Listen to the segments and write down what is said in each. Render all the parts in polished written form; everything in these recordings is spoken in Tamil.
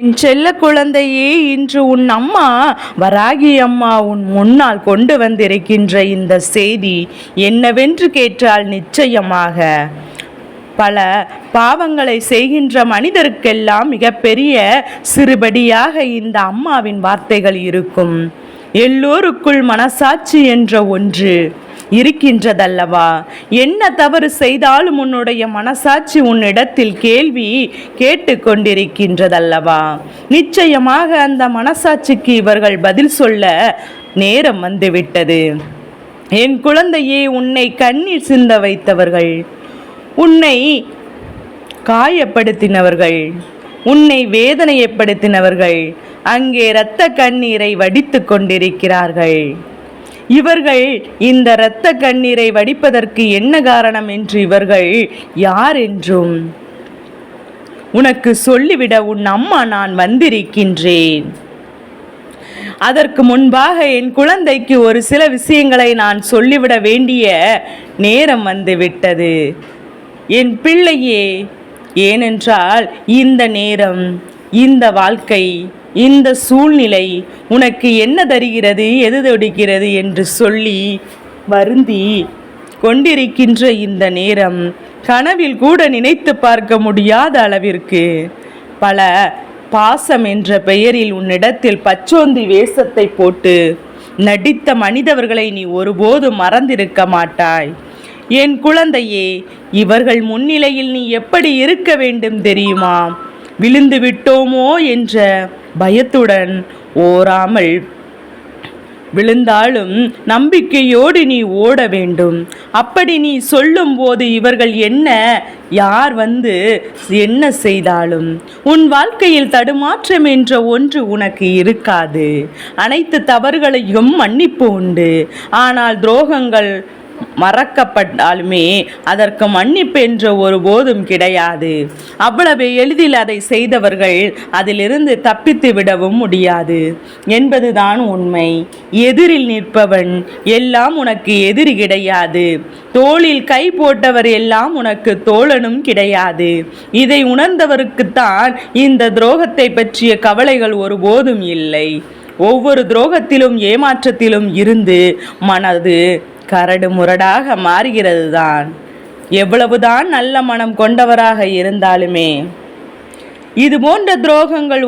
என் செல்ல குழந்தையே, இன்று உன் அம்மா வராகி அம்மா உன் முன்னால் கொண்டு வந்திருக்கின்ற இந்த செய்தி என்னவென்று கேட்டால், நிச்சயமாக பல பாவங்களை செய்கின்ற மனிதருக்கெல்லாம் மிகப்பெரிய சிறுபடியாக இந்த அம்மாவின் வார்த்தைகள் இருக்கும். எல்லோருக்குள் மனசாட்சி என்ற ஒன்று இருக்கின்றதல்லவா? என்ன தவறு செய்தாலும் உன்னுடைய மனசாட்சி உன்னிடத்தில் கேள்வி கேட்டு கொண்டிருக்கின்றதல்லவா? நிச்சயமாக அந்த மனசாட்சிக்கு இவர்கள் பதில் சொல்ல நேரம் வந்துவிட்டது. என் குழந்தையே, உன்னை கண்ணீர் சிந்த வைத்தவர்கள், உன்னை காயப்படுத்தினவர்கள், உன்னை வேதனைப்படுத்தினவர்கள் அங்கே இரத்த கண்ணீரை வடித்து கொண்டிருக்கிறார்கள். இவர்கள் இந்த இரத்த கண்ணீரை வடிப்பதற்கு என்ன காரணம் என்று இவர்கள் யார் என்றும் உனக்கு சொல்லிவிட உன் அம்மா நான் வந்திருக்கின்றேன். அதற்கு முன்பாக என் குழந்தைக்கு ஒரு சில விஷயங்களை நான் சொல்லிவிட வேண்டிய நேரம் வந்துவிட்டது என் பிள்ளையே. ஏனென்றால் இந்த நேரம், இந்த வாழ்க்கை, இந்த சூழ்நிலை உனக்கு என்ன தருகிறது, எது தொடுக்கிறது என்று சொல்லி வருந்தி கொண்டிருக்கின்ற இந்த நேரம் கனவில் கூட நினைத்து பார்க்க முடியாத அளவிற்கு பல பாசம் என்ற பெயரில் உன்னிடத்தில் பச்சோந்தி வேஷத்தை போட்டு நடித்த மனிதர்களை நீ ஒருபோதும் மறந்திருக்க மாட்டாய். என் குழந்தையே, இவர்கள் முன்னிலையில் நீ எப்படி இருக்க வேண்டும் தெரியுமா? விழுந்து விட்டோமோ என்ற பயத்துடன் ஓராமல் விழுந்தாலும் நம்பிக்கையோடு நீ ஓட வேண்டும். அப்படி நீ சொல்லும் போது இவர்கள் யார் என்ன செய்தாலும் உன் வாழ்க்கையில் தடுமாற்றம் என்ற ஒன்று உனக்கு இருக்காது. அனைத்து தவறுகளையும் மன்னிப்பு உண்டு. ஆனால் துரோகங்கள் மறக்கப்பட்டாலுமே அதற்கு மன்னிப்பு என்ற ஒருபோதும் கிடையாது. அவ்வளவு எளிதில் அதை செய்தவர்கள் அதிலிருந்து தப்பித்து விடவும் முடியாது என்பதுதான் உண்மை. எதிரில் நிற்பவன் எல்லாம் உனக்கு எதிரி கிடையாது. தோளில் கை போட்டவர் எல்லாம் உனக்கு தோழனும் கிடையாது. இதை உணர்ந்தவருக்குத்தான் இந்த துரோகத்தை பற்றிய கவலைகள் ஒருபோதும் இல்லை. ஒவ்வொரு துரோகத்திலும் ஏமாற்றத்திலும் இருந்து மனது கரடு முரடாக மாறுகிறது தான். எவ்வளவுதான் நல்ல மனம் கொண்டவராக இருந்தாலுமே இது போன்ற துரோகங்கள்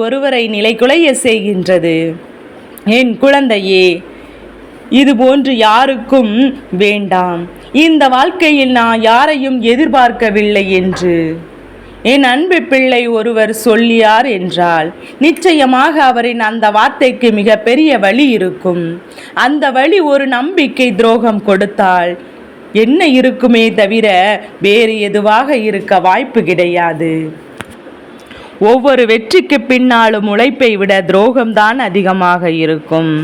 ஒருவரை நிலைகுலைய செய்கின்றது. என் குழந்தையே, இது போன்று யாருக்கும் வேண்டாம். இந்த வாழ்க்கையில் நான் யாரையும் எதிர்பார்க்கவில்லை என்று என் அன்பு பிள்ளை ஒருவர் சொல்லியார் என்றால் நிச்சயமாக அவரின் அந்த வார்த்தைக்கு மிக பெரிய வலி இருக்கும். அந்த வலி ஒரு நம்பிக்கை துரோகம் கொடுத்தால் என்ன இருக்குமே தவிர வேறு எதுவாக இருக்க வாய்ப்பு கிடையாது. ஒவ்வொரு வெற்றிக்கு பின்னாலும் உழைப்பை விட துரோகம்தான் அதிகமாக இருக்கும்.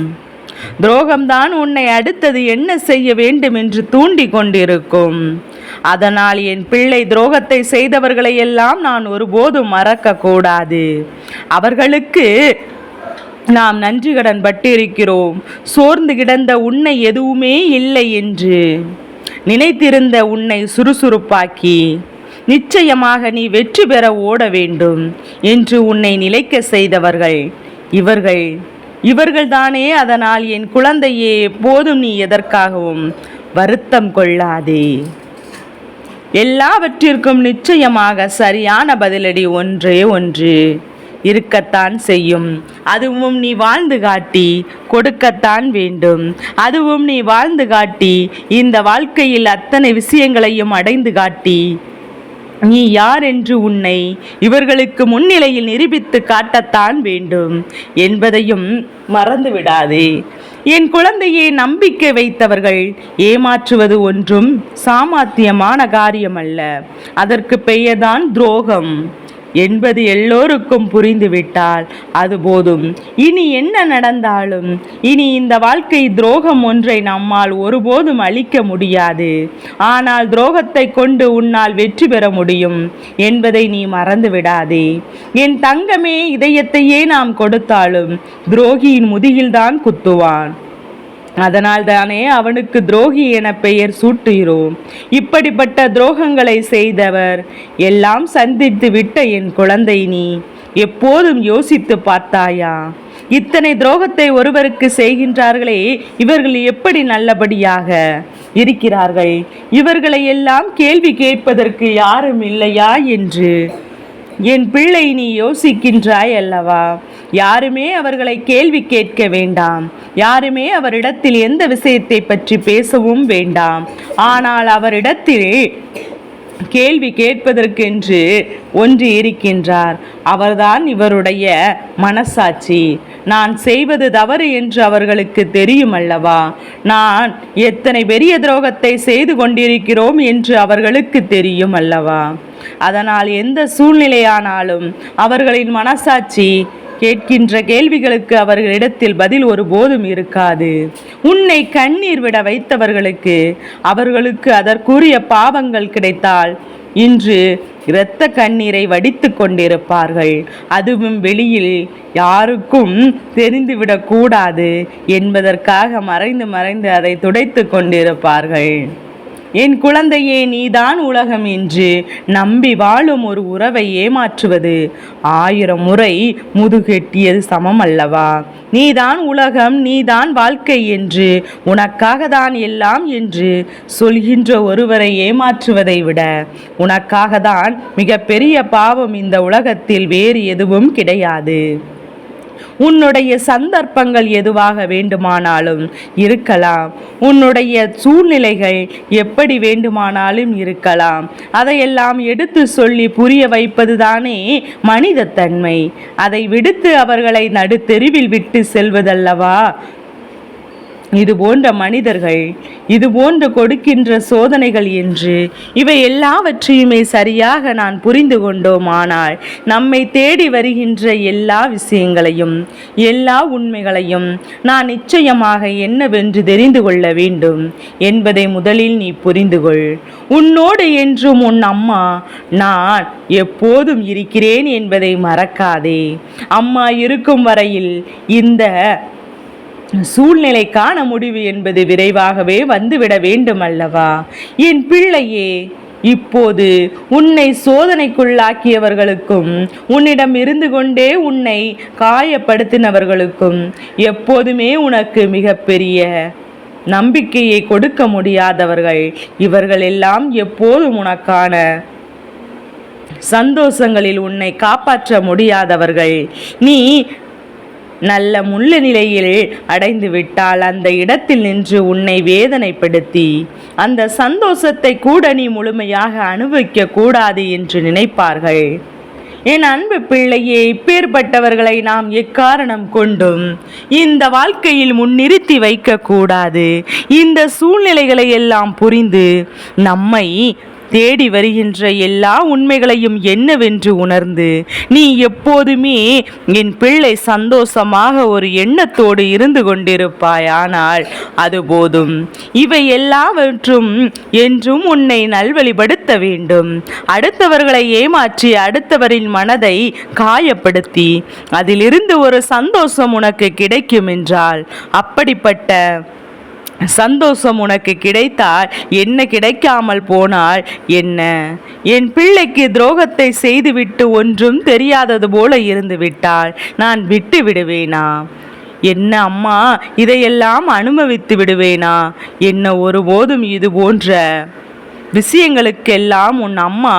துரோகம்தான் உன்னை அடுத்தது என்ன செய்ய வேண்டும் என்று தூண்டி கொண்டிருக்கும். அதனால் என் பிள்ளை, துரோகத்தை செய்தவர்களை எல்லாம் நான் ஒருபோதும் மறக்க கூடாது. அவர்களுக்கு நாம் நன்றி கடன் பட்டிருக்கிறோம். சோர்ந்து கிடந்த உன்னை எதுவுமே இல்லை என்று நினைத்திருந்த உன்னை சுறுசுறுப்பாக்கி நிச்சயமாக நீ வெற்றி பெற ஓட வேண்டும் என்று உன்னை நிலைக்க செய்தவர்கள் இவர்கள்தானே. அதனால் என் குழந்தையே, எப்போதும் நீ எதற்காகவும் வருத்தம் கொள்ளாதே. எல்லாவற்றிற்கும் நிச்சயமாக சரியான பதிலடி ஒன்றே ஒன்று இருக்கத்தான் செய்யும். அதுவும் நீ வாழ்ந்து காட்டி கொடுக்கத்தான் வேண்டும். அதுவும் நீ வாழ்ந்து காட்டி இந்த வாழ்க்கையில் அத்தனை விஷயங்களையும் அடைந்து காட்டி நீ யார் என்று உன்னை இவர்களுக்கு முன்னிலையில் நிரூபித்து காட்டத்தான் வேண்டும் என்பதையும் மறந்து விடாதே. என் குழந்தையை நம்பிக்கை வைத்தவர்கள் ஏமாற்றுவது ஒன்றும் சாமர்த்தியமான காரியமல்ல. அதற்கு பெயர்தான் துரோகம் என்பது எல்லோருக்கும் புரிந்துவிட்டால் அது போதும். இனி என்ன நடந்தாலும் இனி இந்த வாழ்க்கை துரோகம் ஒன்றை நம்மால் ஒருபோதும் அழிக்க முடியாது. ஆனால் துரோகத்தை கொண்டு உன்னால் வெற்றி பெற முடியும் என்பதை நீ மறந்து விடாதே. என் தங்கமே, இதயத்தையே நாம் கொடுத்தாலும் துரோகியின் முதுகில்தான் குத்துவான். அதனால் தானே அவனுக்கு துரோகி என பெயர் சூட்டுகிறோம். இப்படிப்பட்ட துரோகங்களை செய்தவர் எல்லாம் சந்தித்து விட்ட என் குழந்தை, நீ எப்போதும் யோசித்து பார்த்தாயா? இத்தனை துரோகத்தை ஒருவருக்கு செய்கின்றார்களே, இவர்கள் எப்படி நல்லபடியாக இருக்கிறார்கள்? இவர்களை எல்லாம் கேள்வி கேட்பதற்கு யாரும் இல்லையா என்று என் பிள்ளை நீ யோசிக்கின்றாய் அல்லவா? யாருமே அவர்களை கேள்வி கேட்க வேண்டாம். யாருமே அவரிடத்தில் எந்த விஷயத்தை பற்றி பேசவும் வேண்டாம். ஆனால் அவரிடத்தில் கேள்வி கேட்பதற்கென்று ஒன்று இருக்கின்றார். அவர்தான் இவருடைய மனசாட்சி. நான் செய்வது தவறு என்று அவர்களுக்கு தெரியும் அல்லவா? நான் எத்தனை பெரிய துரோகத்தை செய்து கொண்டிருக்கிறோம் என்று அவர்களுக்கு தெரியும் அல்லவா? அதனால் எந்த சூழ்நிலையானாலும் அவர்களின் மனசாட்சி கேட்கின்ற கேள்விகளுக்கு அவர்களிடத்தில் பதில் ஒருபோதும் இருக்காது. உன்னை கண்ணீர் விட வைத்தவர்களுக்கு அவர்களுக்கு அதற்குரிய பாவங்கள் கிடைத்தால் இன்று இரத்த கண்ணீரை வடித்து கொண்டிருப்பார்கள். அதுவும் வெளியில் யாருக்கும் தெரிந்துவிடக்கூடாது என்பதற்காக மறைந்து மறைந்து அதை துடைத்து கொண்டிருப்பார்கள். என் குழந்தையே, நீதான் உலகம் என்று நம்பி வாழும் ஒரு உறவை ஏமாற்றுவது 1000 முறை முதுகெட்டியது சமம் அல்லவா? நீதான் உலகம், நீதான் வாழ்க்கை என்று, உனக்காக தான் எல்லாம் என்று சொல்கின்ற ஒருவரை ஏமாற்றுவதை விட உனக்காக தான் மிகப்பெரிய பாவம் இந்த உலகத்தில் வேறு எதுவும் கிடையாது. உன்னுடைய சந்தர்ப்பங்கள் எதுவாக வேண்டுமானாலும் இருக்கலாம். உன்னுடைய சூழ்நிலைகள் எப்படி வேண்டுமானாலும் இருக்கலாம். அதையெல்லாம் எடுத்து சொல்லி புரிய வைப்பதுதானே மனித தன்மை. அதை விடுத்து அவர்களை நடுத்தெருவில் விட்டு செல்வதல்லவா இது போன்ற மனிதர்கள், இது போன்று கொடுக்கின்ற சோதனைகள் என்று. இவை எல்லாவற்றையுமே சரியாக நான் புரிந்து கொண்டோம். ஆனால் நம்மை தேடி வருகின்ற எல்லா விஷயங்களையும், எல்லா உண்மைகளையும் நான் நிச்சயமாக என்னவென்று தெரிந்து கொள்ள வேண்டும் என்பதை முதலில் நீ புரிந்து கொள். உன்னோடு என்றும் உன் அம்மா நான் எப்போதும் இருக்கிறேன் என்பதை மறக்காதே. அம்மா இருக்கும் வரையில் இந்த சூழ்நிலைக்கான முடிவு என்பது விரைவாகவே வந்துவிட வேண்டும் அல்லவா? என் பிள்ளையே, இப்போது உன்னை சோதனைக்குள்ளாக்கியவர்களுக்கும் உன்னிடம் இருந்து கொண்டே உன்னை காயப்படுத்தினவர்களுக்கும் எப்போதுமே உனக்கு மிகப்பெரிய நம்பிக்கையை கொடுக்க முடியாதவர்கள் இவர்கள் எல்லாம் எப்போதும் உனக்கான சந்தோஷங்களில் உன்னை காப்பாற்ற முடியாதவர்கள். நீ நல்ல முள்ள நிலையில் அடைந்து விட்டால் அந்த இடத்தில் நின்று உன்னை வேதனைப்படுத்தி அந்த சந்தோஷத்தை கூட நீ முழுமையாக அனுபவிக்க கூடாது என்று நினைப்பார்கள். என் அன்பு பிள்ளையே, இப்பேற்பட்டவர்களை நாம் எக்காரணம் கொண்டும் இந்த வாழ்க்கையில் முன்னிறுத்தி வைக்க கூடாது. இந்த சூழ்நிலைகளை எல்லாம் புரிந்து நம்மை தேடி வருகின்ற எல்லா உண்மைகளையும் என்னவென்று உணர்ந்து நீ எப்போதுமே என் பிள்ளை சந்தோஷமாக ஒரு எண்ணத்தோடு இருந்து கொண்டிருப்பாய். ஆனால் அது போதும். இவை எல்லாவற்றும் என்றும் உன்னை நல்வழிப்படுத்த வேண்டும். அடுத்தவர்களை ஏமாற்றி அடுத்தவரின் மனதை காயப்படுத்தி அதிலிருந்து ஒரு சந்தோஷம் உனக்கு கிடைக்கும் என்றால் அப்படிப்பட்ட சந்தோஷம் உனக்கு கிடைத்தால் என்ன, கிடைக்காமல் போனால் என்ன? என் பிள்ளைக்கு துரோகத்தை செய்துவிட்டு ஒன்றும் தெரியாதது போல இருந்து விட்டால் நான் விட்டு விடுவேனா? என்ன அம்மா, இதையெல்லாம் அனுபவித்து விடுவேனா? என்ன ஒருபோதும் இது போன்ற விஷயங்களுக்கெல்லாம் உன் அம்மா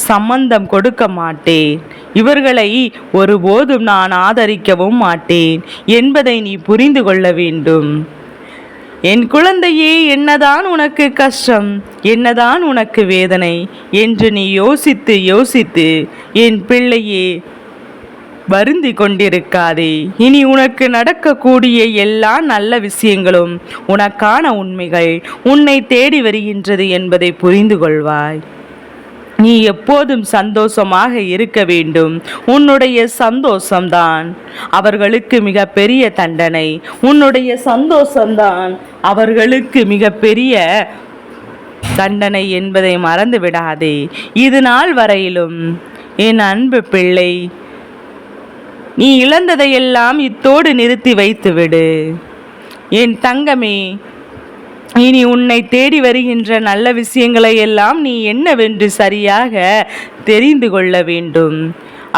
சம்பந்தம் கொடுக்க மாட்டேன். இவர்களை ஒருபோதும் நான் ஆதரிக்கவும் மாட்டேன் என்பதை நீ புரிந்து கொள்ள வேண்டும். என் குழந்தையே, என்னதான் உனக்கு கஷ்டம், என்னதான் உனக்கு வேதனை என்று நீ யோசித்து யோசித்து என் பிள்ளையே வருந்தி கொண்டிருக்காதே. இனி உனக்கு நடக்கக்கூடிய எல்லா நல்ல விஷயங்களும் உனக்கான உண்மைகள் உன்னை தேடி வருகின்றது என்பதை புரிந்து கொள்வாய். நீ எப்போதும் சந்தோஷமாக இருக்க வேண்டும். உன்னுடைய சந்தோஷம்தான் அவர்களுக்கு மிக பெரிய தண்டனை. உன்னுடைய சந்தோஷம்தான் அவர்களுக்கு மிக பெரிய தண்டனை என்பதை மறந்து விடாதே. இது நாள் வரையிலும் என் அன்பு பிள்ளை, நீ இழந்ததையெல்லாம் இத்தோடு நிறுத்தி வைத்துவிடு. என் தங்கமே, இனி உன்னை தேடி வருகின்ற நல்ல விஷயங்களை எல்லாம் நீ என்னவென்று சரியாக தெரிந்து கொள்ள வேண்டும்.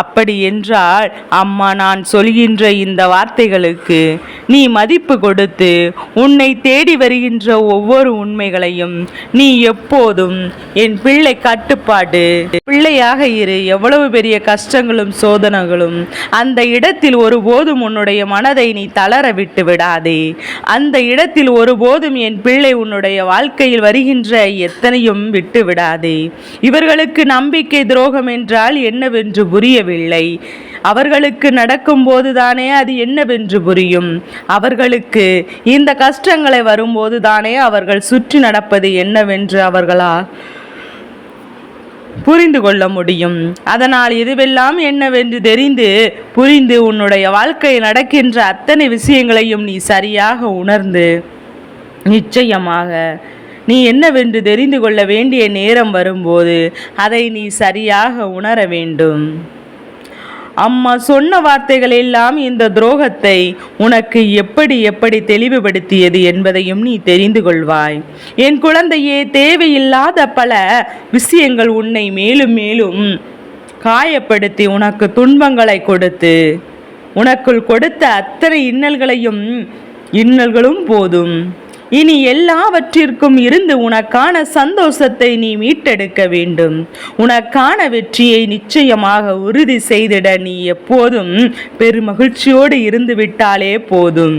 அப்படி என்றால் அம்மா நான் சொல்கின்ற இந்த வார்த்தைகளுக்கு நீ மதிப்பு கொடுத்து உன்னை தேடி வருகின்ற ஒவ்வொரு உண்மைகளையும் நீ எப்போதும் என் பிள்ளை கட்டுப்பாடு பிள்ளையாக இரு. எவ்வளவு பெரிய கஷ்டங்களும் சோதனைகளும் அந்த இடத்தில் ஒருபோதும் உன்னுடைய மனதை நீ தளர விட்டு விடாதே. அந்த இடத்தில் ஒருபோதும் என் பிள்ளை உன்னுடைய வாழ்க்கையில் வருகின்ற எத்தனையும் விட்டு விடாதே. இவர்களுக்கு நம்பிக்கை துரோகம் என்றால் என்னவென்று புரியவில்லை. அவர்களுக்கு நடக்கும் போதுதானே அது என்னவென்று புரியும். அவர்களுக்கு இந்த கஷ்டங்களை வரும்போது தானே அவர்கள் சுற்றி நடப்பது என்னவென்று அவர்களால் புரிந்து கொள்ள முடியும். அதனால் இதுவெல்லாம் என்னவென்று தெரிந்து புரிந்து உன்னுடைய வாழ்க்கையில் நடக்கின்ற அத்தனை விஷயங்களையும் நீ சரியாக உணர்ந்து நிச்சயமாக நீ என்னவென்று தெரிந்து கொள்ள வேண்டிய நேரம் வரும்போது அதை நீ சரியாக உணர வேண்டும். அம்மா சொன்ன வார்த்தைகள் எல்லாம் இந்த துரோகத்தை உனக்கு எப்படி எப்படி தெளிவுபடுத்தியது என்பதையும் நீ தெரிந்து கொள்வாய். என் குழந்தையே, தேவையில்லாத பல விஷயங்கள் உன்னை மேலும் மேலும் காயப்படுத்தி உனக்கு துன்பங்களை கொடுத்து உனக்குள் கொடுத்த அத்தனை இன்னல்களும் போதும். இனி எல்லாவற்றிற்கும் இருந்து உனக்கான சந்தோஷத்தை நீ மீட்டெடுக்க வேண்டும். உனக்கான வெற்றியை நிச்சயமாக உறுதி செய்திட நீ எப்போதும் பெருமகிழ்ச்சியோடு இருந்து விட்டாலே போதும்.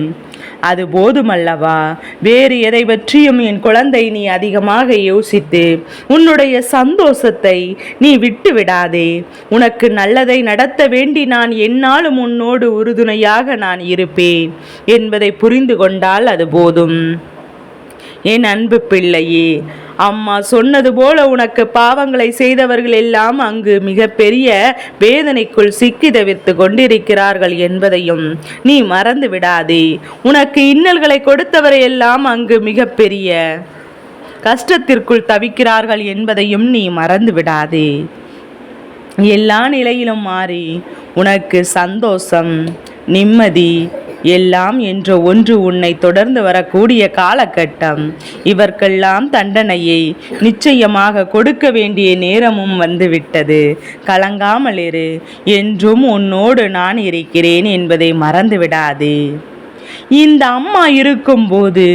அது போதுமல்லவா? வேறு எதை பற்றியும் என் குழந்தை நீ அதிகமாக யோசித்து உன்னுடைய சந்தோஷத்தை நீ விட்டு விடாதே. உனக்கு நல்லதை நடத்த வேண்டி நான் எந்நாளும் உன்னோடு உறுதுணையாக நான் இருப்பேன் என்பதை புரிந்து கொண்டால் அது போதும். என் அன்பு பிள்ளையே, அம்மா சொன்னது போல உனக்கு பாவங்களை செய்தவர்கள் எல்லாம் அங்கு மிக பெரிய வேதனைக்குள் சிக்கி தவிர்த்து கொண்டிருக்கிறார்கள் என்பதையும் நீ மறந்து விடாதே. உனக்கு இன்னல்களை கொடுத்தவரை எல்லாம் அங்கு மிக பெரிய கஷ்டத்திற்குள் தவிக்கிறார்கள் என்பதையும் நீ மறந்து விடாதே. எல்லா நிலையிலும் மாறி உனக்கு சந்தோஷம், நிம்மதி எல்லாம் என்ற ஒன்று உன்னை தொடர்ந்து வரக்கூடிய காலகட்டம். இவர்க்கெல்லாம் தண்டனையை நிச்சயமாக கொடுக்க வேண்டிய நேரமும் வந்துவிட்டது. கலங்காமல் இரு. என்றும் உன்னோடு நான் இருக்கிறேன் என்பதை மறந்து விடாதே. இந்த அம்மா இருக்கும்போது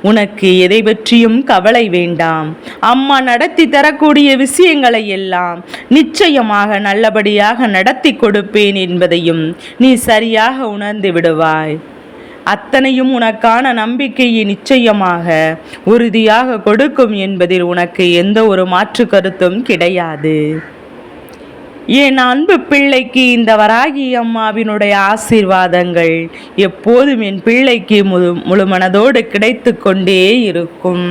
உனக்கு எதை பற்றியும் கவலை வேண்டாம். அம்மா நடத்தி தரக்கூடிய விஷயங்களை எல்லாம் நிச்சயமாக நல்லபடியாக நடத்தி கொடுப்பேன் என்பதையும் நீ சரியாக உணர்ந்து விடுவாய். அத்தனையும் உனக்கான நம்பிக்கையை நிச்சயமாக உறுதியாக கொடுக்கும் என்பதில் உனக்கு எந்த ஒரு மாற்று கருத்தும் கிடையாது. என் அன்பு பிள்ளைக்கு இந்த வராகி அம்மாவினுடைய ஆசீர்வாதங்கள் எப்போதும் என் பிள்ளைக்கு முழு மனதோடு கிடைத்து கொண்டே இருக்கும்.